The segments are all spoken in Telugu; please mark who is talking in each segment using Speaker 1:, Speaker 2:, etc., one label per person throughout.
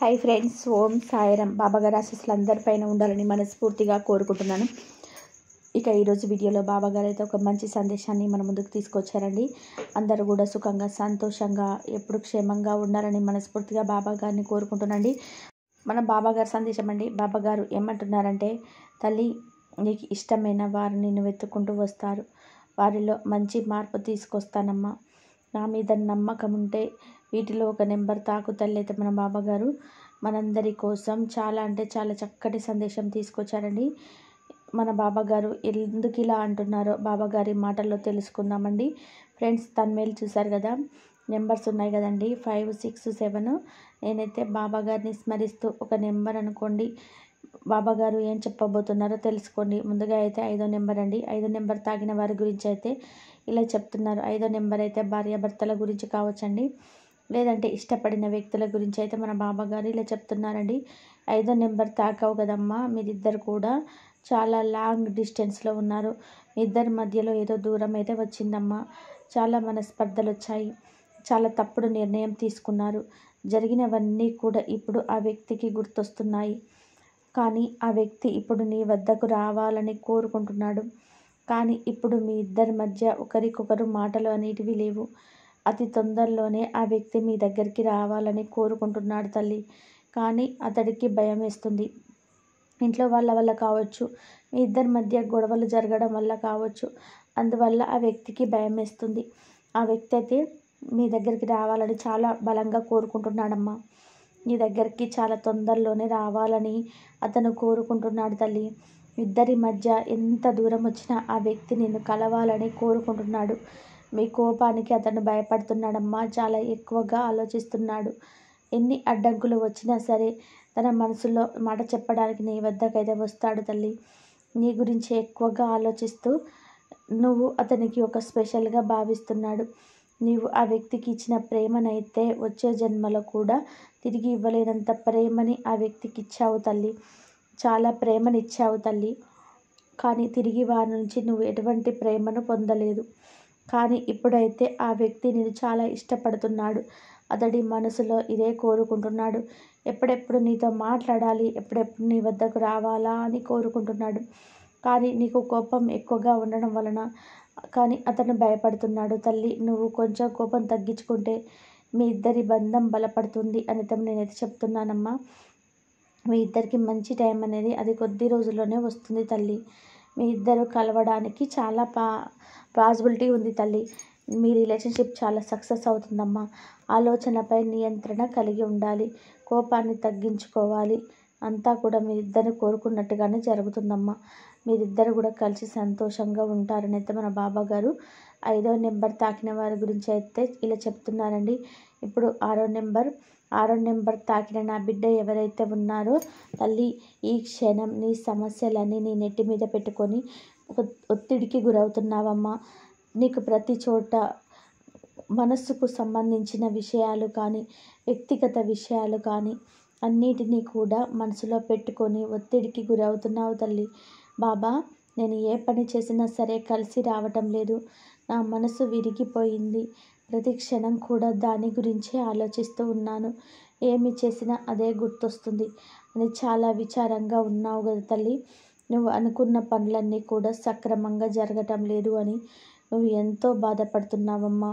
Speaker 1: హాయ్ ఫ్రెండ్స్, ఓం సాయిరాం. బాబాగారి ఆశీస్సులు అందరిపైన ఉండాలని మనస్ఫూర్తిగా కోరుకుంటున్నాను. ఇక ఈరోజు వీడియోలో బాబాగారు అయితే ఒక మంచి సందేశాన్ని మన ముందుకు తీసుకొచ్చారండి. అందరూ కూడా సుఖంగా సంతోషంగా ఎప్పుడు క్షేమంగా ఉండాలని మనస్ఫూర్తిగా బాబాగారిని కోరుకుంటున్నాండి. మన బాబాగారి సందేశం అండి. బాబాగారు ఏమంటున్నారంటే, తల్లి, నీకు ఇష్టమైన వారు నిన్ను వెతుక్కుంటూ వస్తారు. వారిలో మంచి మార్పు తీసుకొస్తానమ్మా. నా మీద నమ్మకం ఉంటే వీటిలో ఒక నెంబర్ తాకు తల్లి. అయితే మన బాబాగారు మనందరి కోసం చాలా అంటే చాలా చక్కటి సందేశం తీసుకొచ్చారండి. మన బాబాగారు ఎందుకు ఇలా అంటున్నారో బాబాగారి మాటల్లో తెలుసుకుందామండి. ఫ్రెండ్స్, తన్మేలు చూశారు కదా, నెంబర్స్ ఉన్నాయి కదండి, 5, 6, 7. నేనైతే బాబాగారిని స్మరిస్తూ ఒక నెంబర్ అనుకోండి. బాబాగారు ఏం చెప్పబోతున్నారో తెలుసుకోండి. ముందుగా అయితే 5వ నెంబర్ అండి. 5వ నెంబర్ తాగిన వారి గురించి అయితే ఇలా చెప్తున్నారు. 5వ నెంబర్ అయితే భార్యాభర్తల గురించి కావచ్చండి, లేదంటే ఇష్టపడిన వ్యక్తుల గురించి అయితే మన బాబాగారు ఇలా చెప్తున్నారండి. 5వ నెంబర్ తాకావు కదమ్మా, మీరిద్దరు కూడా చాలా లాంగ్ డిస్టెన్స్లో ఉన్నారు. మీ ఇద్దరి మధ్యలో ఏదో దూరం అయితే వచ్చిందమ్మా. చాలా మనస్పర్ధలు వచ్చాయి. చాలా తప్పుడు నిర్ణయం తీసుకున్నారు. జరిగినవన్నీ కూడా ఇప్పుడు ఆ వ్యక్తికి గుర్తొస్తున్నాయి. కానీ ఆ వ్యక్తి ఇప్పుడు నీ వద్దకు రావాలని కోరుకుంటున్నాడు. కానీ ఇప్పుడు మీ ఇద్దరి మధ్య ఒకరికొకరు మాటలు అనేటివి లేవు. అతి తొందరలోనే ఆ వ్యక్తి మీ దగ్గరికి రావాలని కోరుకుంటున్నాడు తల్లి. కానీ అతడికి భయం వేస్తుంది. ఇంట్లో వాళ్ళ వల్ల కావచ్చు, మీ ఇద్దరి మధ్య గొడవలు జరగడం వల్ల కావచ్చు. అందువల్ల ఆ వ్యక్తికి భయం వేస్తుంది. ఆ వ్యక్తి అయితే మీ దగ్గరికి రావాలని చాలా బలంగా కోరుకుంటున్నాడమ్మా. నీ దగ్గరికి చాలా తొందరలోనే రావాలని అతను కోరుకుంటున్నాడు తల్లి. ఇద్దరి మధ్య ఎంత దూరం వచ్చినా ఆ వ్యక్తి నిన్ను కలవాలని కోరుకుంటున్నాడు. మీ కోపానికి అతను భయపడుతున్నాడమ్మా. చాలా ఎక్కువగా ఆలోచిస్తున్నాడు. ఎన్ని అడ్డంకులు వచ్చినా సరే తన మనసులో మాట చెప్పడానికి నీ వద్దకైతే వస్తాడు తల్లి. నీ గురించి ఎక్కువగా ఆలోచిస్తూ నువ్వు అతనికి ఒక స్పెషల్గా భావిస్తున్నాడు. నీవు ఆ వ్యక్తికి ఇచ్చిన ప్రేమనైతే వచ్చే జన్మలో కూడా తిరిగి ఇవ్వలేనంత ప్రేమని ఆ వ్యక్తికి ఇచ్చావు తల్లి. చాలా ప్రేమనిచ్చావు తల్లి. కానీ తిరిగి వారి నుంచి నువ్వు ఎటువంటి ప్రేమను పొందలేదు. కానీ ఇప్పుడైతే ఆ వ్యక్తి నేను చాలా ఇష్టపడుతున్నాడు. అతడి మనసులో ఇదే కోరుకుంటున్నాడు. ఎప్పుడెప్పుడు నీతో మాట్లాడాలి, ఎప్పుడెప్పుడు నీ వద్దకు రావాలా అని కోరుకుంటున్నాడు. కానీ నీకు కోపం ఎక్కువగా ఉండడం వలన కానీ అతను భయపడుతున్నాడు తల్లి. నువ్వు కొంచెం కోపం తగ్గించుకుంటే మీ ఇద్దరి బంధం బలపడుతుంది అని నేనైతే చెప్తున్నానమ్మా. మీ ఇద్దరికి మంచి టైం అనేది అది కొద్ది రోజుల్లోనే వస్తుంది తల్లి. మీ ఇద్దరు కలవడానికి చాలా పాసిబిలిటీ ఉంది తల్లి. మీ రిలేషన్షిప్ చాలా సక్సెస్ అవుతుందమ్మా. ఆలోచనపై నియంత్రణ కలిగి ఉండాలి. కోపాన్ని తగ్గించుకోవాలి. అంతా కూడా మీరిద్దరు కోరుకున్నట్టుగానే జరుగుతుందమ్మా. మీరిద్దరు కూడా కలిసి సంతోషంగా ఉంటారని అయితే మన బాబాగారు 5వ నెంబర్ తాకిన వారి గురించి అయితే ఇలా చెప్తున్నారండి. ఇప్పుడు 6వ నెంబర్ తాకిన నా బిడ్డ ఎవరైతే ఉన్నారో తల్లి, ఈ క్షణం నీ సమస్యలన్నీ నీ నెట్టి మీద పెట్టుకొని ఒక ఒత్తిడికి గురవుతున్నావమ్మా. నీకు ప్రతి చోట మనస్సుకు సంబంధించిన విషయాలు కానీ, వ్యక్తిగత విషయాలు కానీ అన్నిటినీ కూడా మనసులో పెట్టుకొని ఒత్తిడికి గురవుతున్నావు తల్లి. బాబా, నేను ఏ పని చేసినా సరే కలిసి రావటం లేదు. నా మనసు విరిగిపోయింది. ప్రతి క్షణం కూడా దాని గురించే ఆలోచిస్తూ ఉన్నాను. ఏమి చేసినా అదే గుర్తొస్తుంది అని చాలా విచారంగా ఉన్నావు కదా తల్లి. నువ్వు అనుకున్న పనులన్నీ కూడా సక్రమంగా జరగటం లేదు అని నువ్వు ఎంతో బాధపడుతున్నావమ్మా.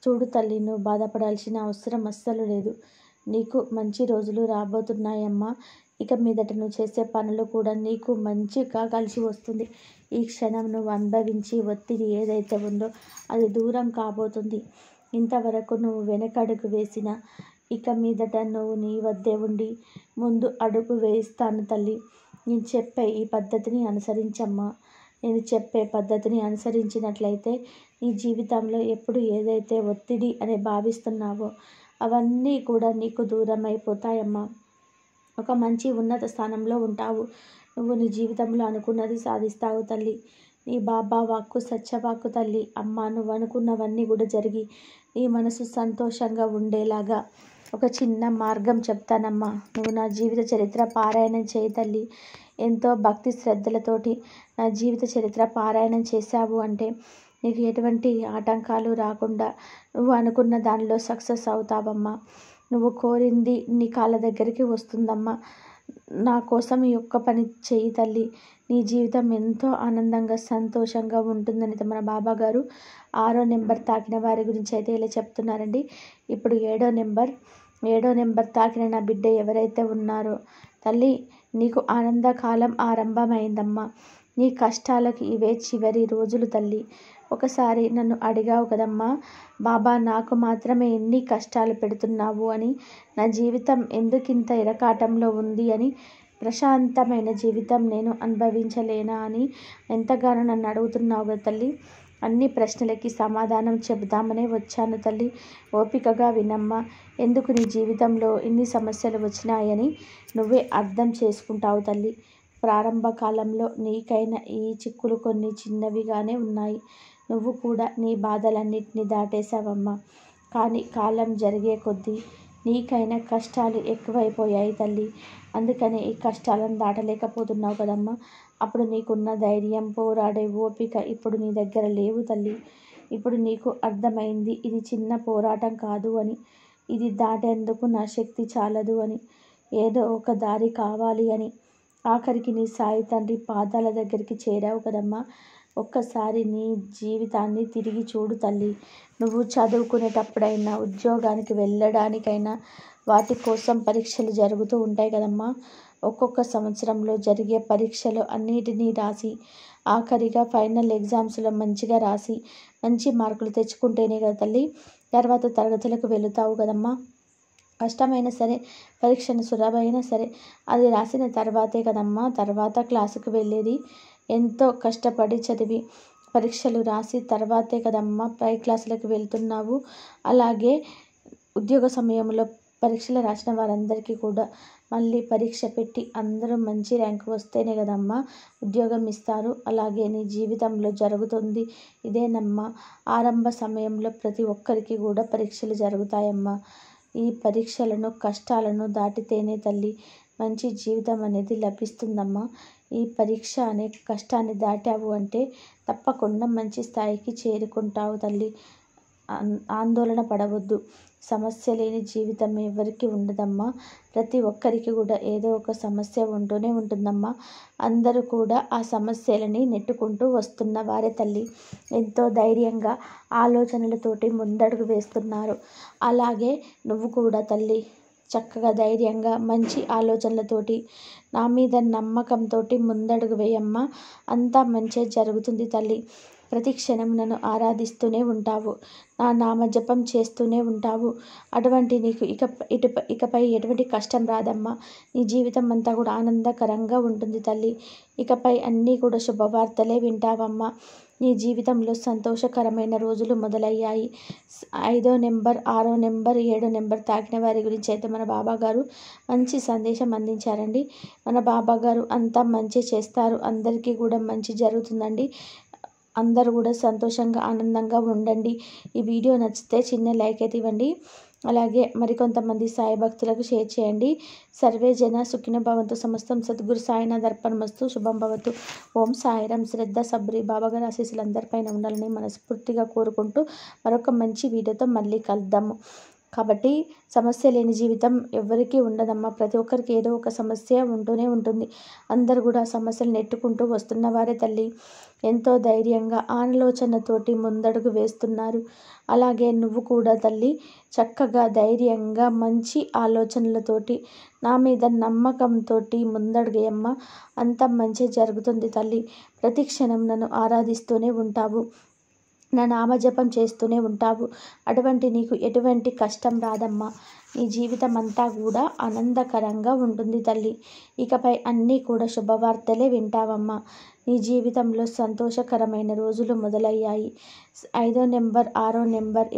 Speaker 1: చూడు తల్లి, నువ్వు బాధపడాల్సిన అవసరం అస్సలు లేదు. నీకు మంచి రోజులు రాబోతున్నాయమ్మా. ఇక మీదట నువ్వు చేసే పనులు కూడా నీకు మంచిగా కలిసి వస్తుంది. ఈ క్షణం నువ్వు అనుభవించి ఒత్తిడి ఏదైతే ఉందో అది దూరం కాబోతుంది. ఇంతవరకు నువ్వు వెనకడుగు వేసినా ఇక మీదట నువ్వు నీ వద్దే ఉండి ముందు అడుగు వేయిస్తాను తల్లి. నేను చెప్పే ఈ పద్ధతిని అనుసరించమ్మా. నేను చెప్పే పద్ధతిని అనుసరించినట్లయితే నీ జీవితంలో ఎప్పుడు ఏదైతే ఒత్తిడి అని భావిస్తున్నావో అవన్నీ కూడా నీకు దూరం అయిపోతాయమ్మా. ఒక మంచి ఉన్నత స్థానంలో ఉంటావు. నువ్వు నీ జీవితంలో అనుకున్నది సాధిస్తావు తల్లి. నీ బాబా వాక్కు సత్యవాక్కు తల్లి. అమ్మ, నువ్వు అనుకున్నవన్నీ కూడా జరిగి నీ మనసు సంతోషంగా ఉండేలాగా ఒక చిన్న మార్గం చెప్తానమ్మా. నువ్వు నా జీవిత చరిత్ర పారాయణం చేయి తల్లి. ఎంతో భక్తి శ్రద్ధలతోటి నా జీవిత చరిత్ర పారాయణం చేశావు అంటే నీకు ఎటువంటి ఆటంకాలు రాకుండా నువ్వు అనుకున్న దానిలో సక్సెస్ అవుతావమ్మా. నువ్వు కోరింది నీ కాళ్ళ దగ్గరికి వస్తుందమ్మా. నా కోసం ఈ ఒక్క పని చెయ్యి తల్లి, నీ జీవితం ఎంతో ఆనందంగా సంతోషంగా ఉంటుందని మన బాబాగారు 6వ నెంబర్ తాకిన వారి గురించి అయితే ఇలా చెప్తున్నారండి. ఇప్పుడు 7వ నెంబర్ తాకిన నా బిడ్డ ఎవరైతే ఉన్నారో తల్లి, నీకు ఆనందకాలం ఆరంభమైందమ్మా. నీ కష్టాలకు ఇవే చివరి రోజులు తల్లి. ఒకసారి నన్ను అడిగావు కదమ్మా, బాబా నాకు మాత్రమే ఎన్ని కష్టాలు పెడుతున్నావు అని, నా జీవితం ఎందుకింత ఇరకాటంలో ఉంది అని, ప్రశాంతమైన జీవితం నేను అనుభవించలేనా అని ఎంతగానో నన్ను అడుగుతున్నావు కదా తల్లి. అన్ని ప్రశ్నలకి సమాధానం చెబుదామనే వచ్చాను తల్లి. ఓపికగా వినమ్మా. ఎందుకు నీ జీవితంలో ఇన్ని సమస్యలు వచ్చినాయని నువ్వే అర్థం చేసుకుంటావు తల్లి. ప్రారంభ కాలంలో నీకైన ఈ చిక్కులు కొన్ని చిన్నవిగానే ఉన్నాయి. నువ్వు కూడా నీ బాధలన్నిటినీ దాటేశావమ్మా. కానీ కాలం జరిగే కొద్దీ నీకైనా కష్టాలు ఎక్కువైపోయాయి తల్లి. అందుకనే ఈ కష్టాలను దాటలేకపోతున్నావు కదమ్మా. అప్పుడు నీకున్న ధైర్యం, పోరాడే ఓపిక ఇప్పుడు నీ దగ్గర లేవు తల్లి. ఇప్పుడు నీకు అర్థమైంది ఇది చిన్న పోరాటం కాదు అని, ఇది దాటేందుకు నా శక్తి చాలదు అని, ఏదో ఒక దారి కావాలి అని. ఆఖరికి నీ సాయి తండ్రి పాదాల దగ్గరికి చేరావు కదమ్మా. ఒక్కసారి నీ జీవితాన్ని తిరిగి చూడు తల్లి. నువ్వు చదువుకునేటప్పుడైనా, ఉద్యోగానికి వెళ్ళడానికైనా వాటి కోసం పరీక్షలు జరుగుతూ ఉంటాయి కదమ్మా. ఒక్కొక్క సంవత్సరంలో జరిగే పరీక్షలు అన్నిటినీ రాసి, ఆఖరిగా ఫైనల్ ఎగ్జామ్స్లో మంచిగా రాసి మంచి మార్కులు తెచ్చుకుంటేనే కదా తల్లి తర్వాత తరగతులకు వెళుతావు కదమ్మా. కష్టమైనా సరే, పరీక్షను సులభమైనా సరే అది రాసిన తర్వాతే కదమ్మా తర్వాత క్లాసుకు వెళ్ళేది. ఎంతో కష్టపడి చదివి పరీక్షలు రాసి తర్వాతే కదమ్మా పై క్లాసులకు వెళ్తున్నావు. అలాగే ఉద్యోగ సమయంలో పరీక్షలు రాసిన వారందరికీ కూడా మళ్ళీ పరీక్ష పెట్టి అందరూ మంచి ర్యాంకు వస్తేనే కదమ్మా ఉద్యోగం ఇస్తారు. అలాగే నీ జీవితంలో జరుగుతుంది ఇదేనమ్మా. ఆరంభ సమయంలో ప్రతి ఒక్కరికి కూడా పరీక్షలు జరుగుతాయమ్మా. ఈ పరీక్షలను, కష్టాలను దాటితేనే తల్లి మంచి జీవితం అనేది లభిస్తుందమ్మా. ఈ పరీక్ష అనే కష్టాన్ని దాటావు అంటే తప్పకుండా మంచి స్థాయికి చేరుకుంటావు తల్లి. ఆందోళన పడవద్దు. సమస్య లేని జీవితం ఎవరికి ఉండదమ్మా. ప్రతి ఒక్కరికి కూడా ఏదో ఒక సమస్య ఉంటూనే ఉంటుందమ్మా. అందరూ కూడా ఆ సమస్యలని నెట్టుకుంటూ వస్తున్న వారే తల్లి. ఎంతో ధైర్యంగా ఆలోచనలతోటి ముందడుగు వేస్తున్నారు. అలాగే నువ్వు కూడా తల్లి చక్కగా ధైర్యంగా మంచి ఆలోచనలతోటి, నా మీద నమ్మకంతో ముందడుగు వేయమ్మా. అంతా మంచే జరుగుతుంది తల్లి. ప్రతి క్షణం నన్ను ఆరాధిస్తూనే ఉంటావు, నా నామజపం చేస్తూనే ఉంటావు. అటువంటి నీకు ఇకపై ఎటువంటి కష్టం రాదమ్మా. నీ జీవితం అంతా కూడా ఆనందకరంగా ఉంటుంది తల్లి. ఇకపై అన్నీ కూడా శుభవార్తలే వింటావమ్మా. నీ జీవితంలో సంతోషకరమైన రోజులు మొదలయ్యాయి. 5వ నెంబర్, 6వ నెంబర్, 7వ నెంబర్ తాకిన వారి గురించి అయితే మన బాబాగారు మంచి సందేశం అందించారండి. మన బాబాగారు అంతా మంచి చేస్తారు. అందరికీ కూడా మంచి జరుగుతుందండి. అందరూ కూడా సంతోషంగా, ఆనందంగా ఉండండి. ఈ వీడియో నచ్చితే చిన్న లైక్ అయితే ఇవ్వండి. అలాగే మరికొంతమంది సాయి భక్తులకు షేర్ చేయండి. సర్వే జన సుఖినో భవంతు. సమస్తం సద్గురు సాయినాథ్ అర్పణమస్తు. శుభం భవతు. ఓం సాయిరాం. శ్రద్ధ సబ్రి బాబాగారి ఆశీస్సులు అందరిపైన ఉండాలని మనస్ఫూర్తిగా కోరుకుంటూ మరొక మంచి వీడియోతో మళ్ళీ కలుద్దాము. కాబట్టి సమస్య లేని జీవితం ఎవరికీ ఉండదమ్మా. ప్రతి ఒక్కరికి ఏదో ఒక సమస్య ఉంటూనే ఉంటుంది. అందరూ కూడా సమస్యలు నెట్టుకుంటూ వస్తున్న వారే తల్లి. ఎంతో ధైర్యంగా ఆలోచనతోటి ముందడుగు వేస్తున్నారు. అలాగే నువ్వు కూడా తల్లి చక్కగా ధైర్యంగా మంచి ఆలోచనలతోటి, నా మీద నమ్మకంతో ముందడుగేయమ్మా. అంత మంచి జరుగుతుంది తల్లి. ప్రతి క్షణం నన్ను ఆరాధిస్తూనే ఉంటావు, నా నామజపం చేస్తూనే ఉంటావు. అటువంటి నీకు ఎటువంటి కష్టం రాదమ్మా. నీ జీవితం అంతా కూడా ఆనందకరంగా ఉంటుంది తల్లి. ఇకపై అన్నీ కూడా శుభవార్తలే వింటావమ్మా. నీ జీవితంలో సంతోషకరమైన రోజులు మొదలయ్యాయి. 5వ నెంబర్, 6వ నెంబర్